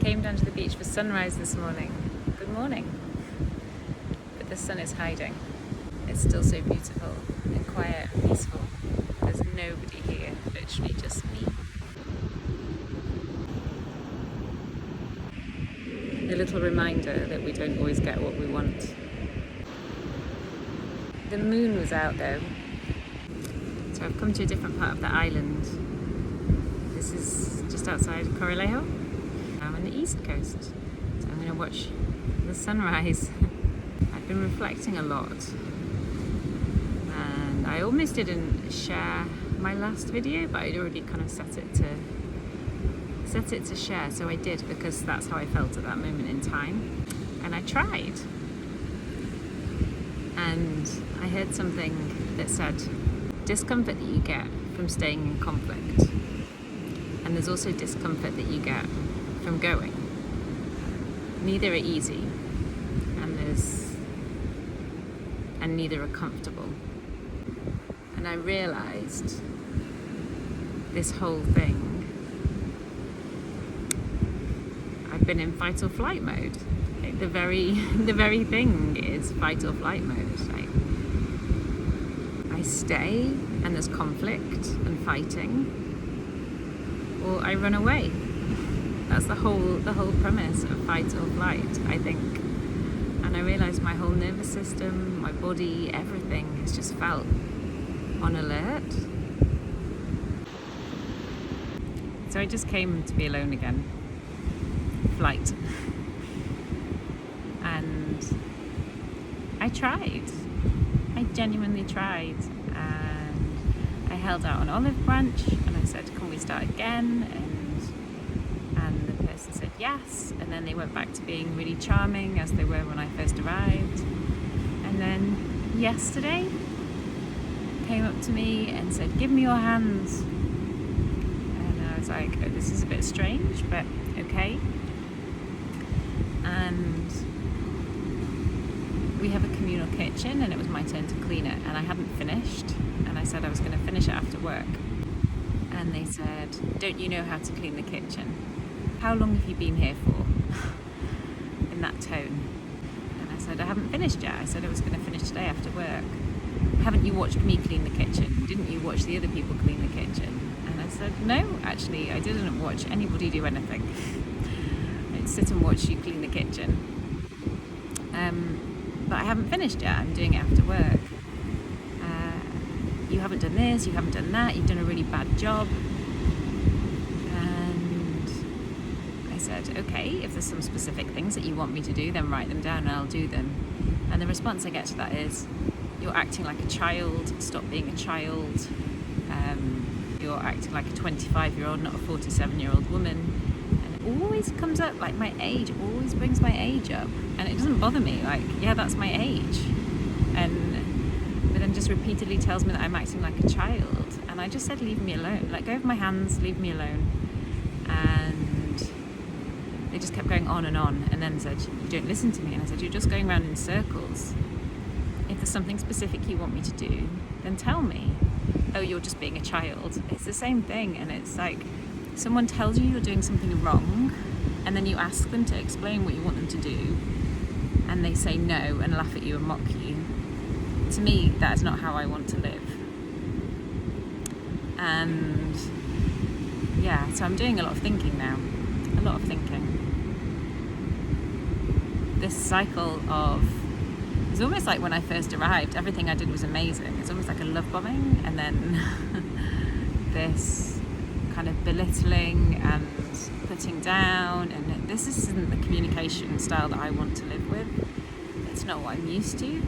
came down to the beach for sunrise this morning. Good morning. But the sun is hiding. It's still so beautiful and quiet and peaceful. There's nobody here, literally just me. A little reminder that we don't always get what we want. The moon was out though. So I've come to a different part of the island. This is just outside Coralejo. I'm on the east coast. So I'm going to watch the sunrise. I've been reflecting a lot. And I almost didn't share my last video, but I'd already kind of set it to share, so I did, because that's how I felt at that moment in time. And I tried. And I heard something that said, discomfort that you get from staying in conflict. And there's also discomfort that you get from going. Neither are easy, and neither are comfortable. And I realized this whole thing, I've been in fight or flight mode. Like the very thing is fight or flight mode. Like, I stay and there's conflict and fighting, or I run away. That's the whole premise of fight or flight, I think. And I realized my whole nervous system, my body, everything has just felt on alert. So I just came to be alone again. Flight. And I tried. I genuinely tried. And I held out an olive branch and I said, can we start again? And the person said yes. And then they went back to being really charming as they were when I first arrived. And then yesterday came up to me and said, give me your hands. And I was like, oh, this is a bit strange, but okay. And we have a communal kitchen and it was my turn to clean it, and I hadn't finished, and I said I was going to finish it after work, and they said, don't you know how to clean the kitchen? How long have you been here for? In that tone. And I said, I haven't finished yet. I said I was going to finish today after work. Haven't you watched me clean the kitchen? Didn't you watch the other people clean the kitchen? And I said, no, actually I didn't watch anybody do anything. I'd sit and watch you clean the kitchen. But I haven't finished yet. I'm doing it after work. You haven't done this, you haven't done that, you've done a really bad job. And I said, okay, if there's some specific things that you want me to do, then write them down and I'll do them. And the response I get to that is, you're acting like a child, stop being a child. You're acting like a 25-year-old, not a 47-year-old woman. And it always comes up, like my age, always brings my age up. And it doesn't bother me, like, yeah, that's my age. But then just repeatedly tells me that I'm acting like a child. And I just said, leave me alone. Let go of my hands, leave me alone. And they just kept going on, and then said, you don't listen to me. And I said, you're just going around in circles. If there's something specific you want me to do, then tell me. Oh, you're just being a child. It's the same thing. And it's like, someone tells you you're doing something wrong, and then you ask them to explain what you want them to do, and they say no and laugh at you and mock you. To me, that is not how I want to live. And yeah, so I'm doing a lot of thinking now. A lot of thinking. This cycle of, it's almost like when I first arrived, everything I did was amazing. It's almost like a love bombing, and then this kind of belittling and putting down, and this isn't the communication style that I want to live with. It's not what I'm used to.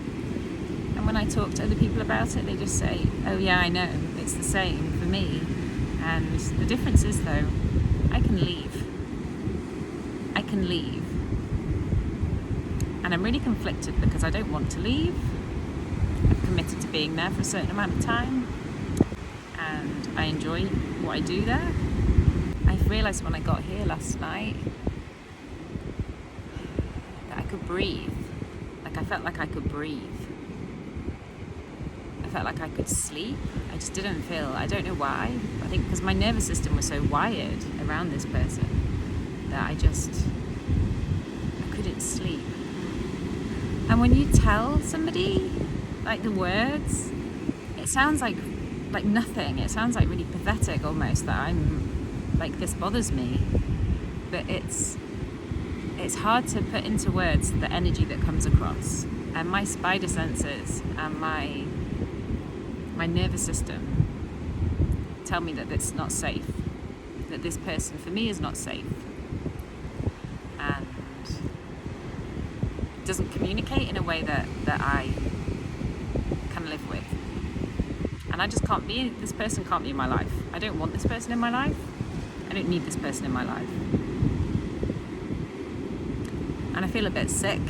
And when I talk to other people about it, they just say, oh yeah, I know, it's the same for me. And the difference is though, I can leave. I can leave. And I'm really conflicted because I don't want to leave. I've committed to being there for a certain amount of time, and I enjoy what I do there. I realised when I got here last night that I could breathe. Like, I felt like I could breathe. I felt like I could sleep. I just didn't feel, I don't know why. I think because my nervous system was so wired around this person. that I couldn't sleep. And when you tell somebody like the words, it sounds like nothing. It sounds like really pathetic almost, that I'm like, this bothers me. But it's hard to put into words the energy that comes across. And my spider senses and my nervous system tell me that it's not safe, that this person for me is not safe, and doesn't communicate in a way that I can live with. And I just can't be, this person can't be in my life. I don't want this person in my life. I don't need this person in my life. And I feel a bit sick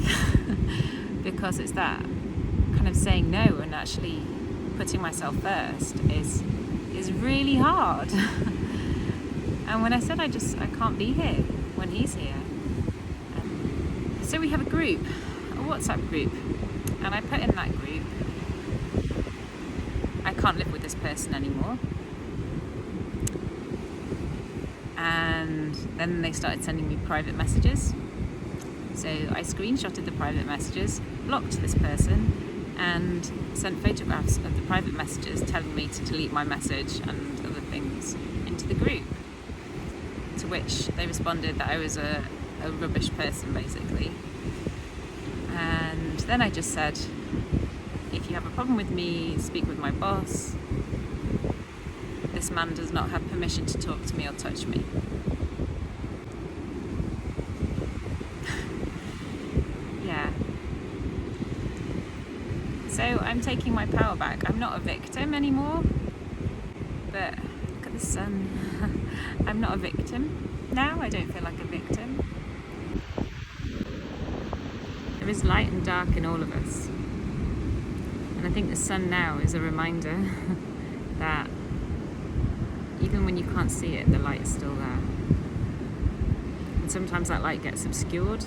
because it's that kind of saying no and actually putting myself first is really hard. And when I said I can't be here when he's here. So we have a group, a WhatsApp group, and I put in that group, I can't live with this person anymore. And then they started sending me private messages. So I screenshotted the private messages, blocked this person, and sent photographs of the private messages telling me to delete my message and other things into the group. To which they responded that I was a rubbish person, basically. And then I just said, if you have a problem with me, speak with my boss. This man does not have permission to talk to me or touch me. Yeah. So I'm taking my power back. I'm not a victim anymore. But look at the sun. I'm not a victim now. I don't feel like a victim. There is light and dark in all of us. And I think the sun now is a reminder that even when you can't see it, the light is still there. And sometimes that light gets obscured,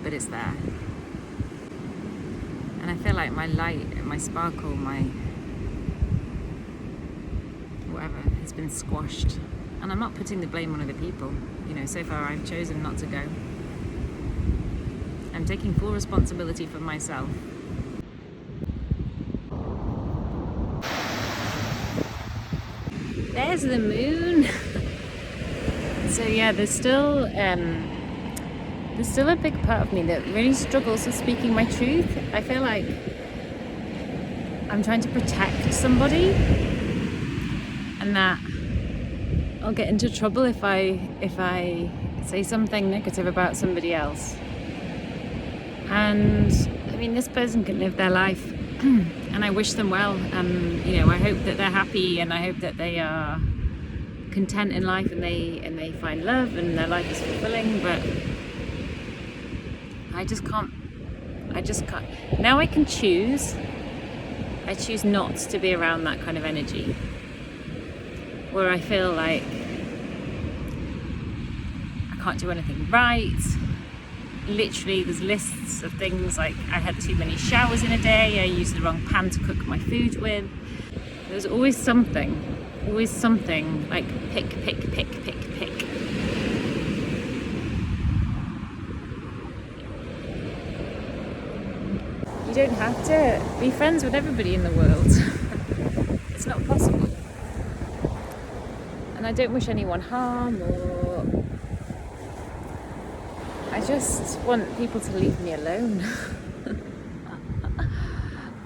but it's there. And I feel like my light, my sparkle, my whatever has been squashed. And I'm not putting the blame on other people. You know, so far I've chosen not to go. I'm taking full responsibility for myself. There's the moon. So yeah, there's still a big part of me that really struggles with speaking my truth. I feel like I'm trying to protect somebody, and that I'll get into trouble if I say something negative about somebody else. And I mean, this person can live their life, and I wish them well. You know, I hope that they're happy, and I hope that they are content in life, and they find love, and their life is fulfilling. But I just can't. Now I can choose. I choose not to be around that kind of energy, where I feel like I can't do anything right. Literally, there's lists of things like I had too many showers in a day, I used the wrong pan to cook my food with. There's always something like pick. You don't have to be friends with everybody in the world. It's not possible. And I don't wish anyone harm, or I just want people to leave me alone.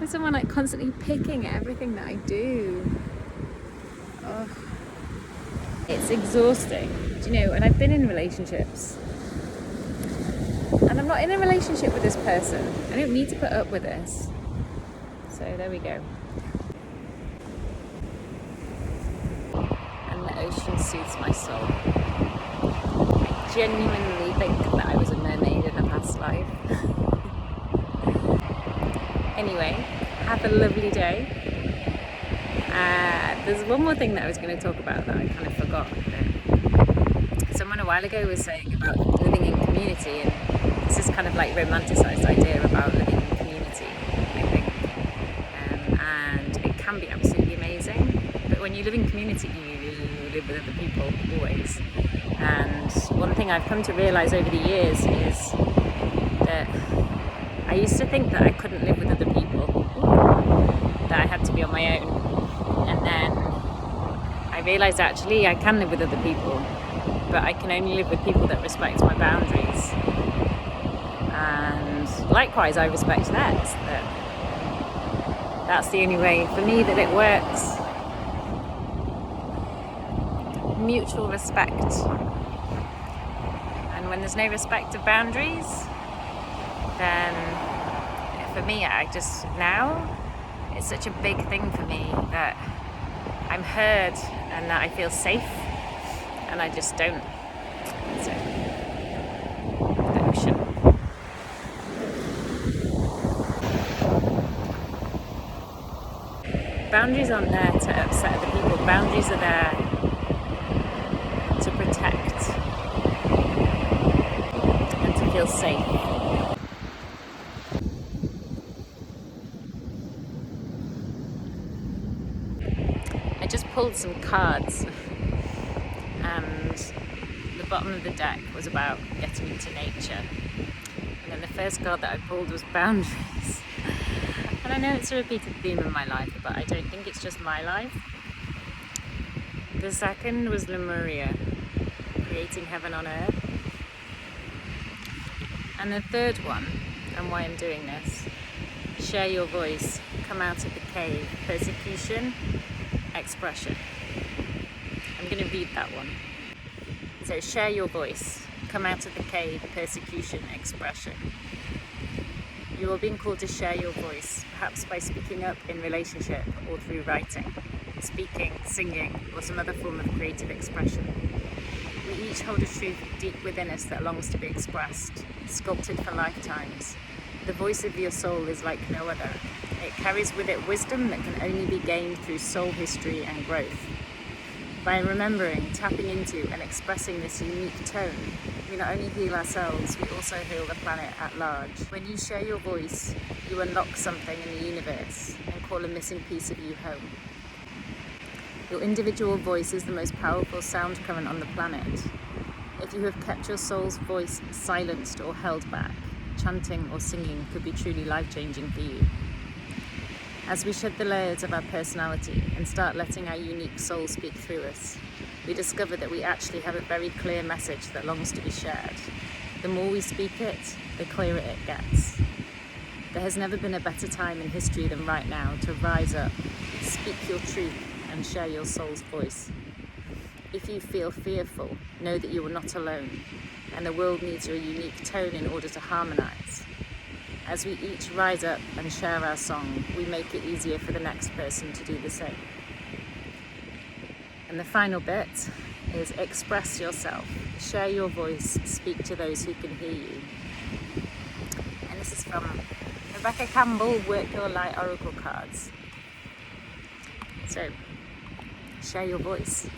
With someone like constantly picking at everything that I do. Oh. It's exhausting, do you know? And I've been in relationships, and I'm not in a relationship with this person. I don't need to put up with this. So there we go. And the ocean soothes my soul. I genuinely think that I was a mermaid in a past life. Anyway, have a lovely day. There's one more thing that I was going to talk about that I kind of forgot. Someone a while ago was saying about living in community, and this is kind of like romanticised idea about living in community, I think. And it can be absolutely amazing, but when you live in community, you live with other people always. thing I've come to realise over the years is that I used to think that I couldn't live with other people, that I had to be on my own. And then I realised actually I can live with other people, but I can only live with people that respect my boundaries. And likewise, I respect theirs. That's the only way for me that it works. Mutual respect. And when there's no respect of boundaries, then for me, it's such a big thing for me that I'm heard and that I feel safe, and I just don't. So, the ocean. Boundaries aren't there to upset other people. Boundaries are there to protect and to feel safe. I just pulled some cards, and the bottom of the deck was about getting into nature. And then the first card that I pulled was boundaries. And I know it's a repeated theme in my life, but I don't think it's just my life. The second was Lemuria, creating heaven on earth. And the third one, and why I'm doing this, share your voice, come out of the cave, persecution, expression. I'm going to read that one. So share your voice, come out of the cave, persecution, expression. You are being called to share your voice, perhaps by speaking up in relationship or through writing, speaking, singing, or some other form of creative expression. We each hold a truth deep within us that longs to be expressed, sculpted for lifetimes. The voice of your soul is like no other. It carries with it wisdom that can only be gained through soul history and growth. By remembering, tapping into, and expressing this unique tone, we not only heal ourselves, we also heal the planet at large. When you share your voice, you unlock something in the universe and call a missing piece of you home. Your individual voice is the most powerful sound current on the planet. If you have kept your soul's voice silenced or held back, chanting or singing could be truly life-changing for you. As we shed the layers of our personality and start letting our unique soul speak through us, we discover that we actually have a very clear message that longs to be shared. The more we speak it, the clearer it gets. There has never been a better time in history than right now to rise up, speak your truth, and share your soul's voice. If you feel fearful, know that you are not alone, and the world needs your unique tone in order to harmonize. As we each rise up and share our song, we make it easier for the next person to do the same. And the final bit is express yourself, share your voice, speak to those who can hear you. And this is from Rebecca Campbell, Work Your Light Oracle Cards. So, share your voice.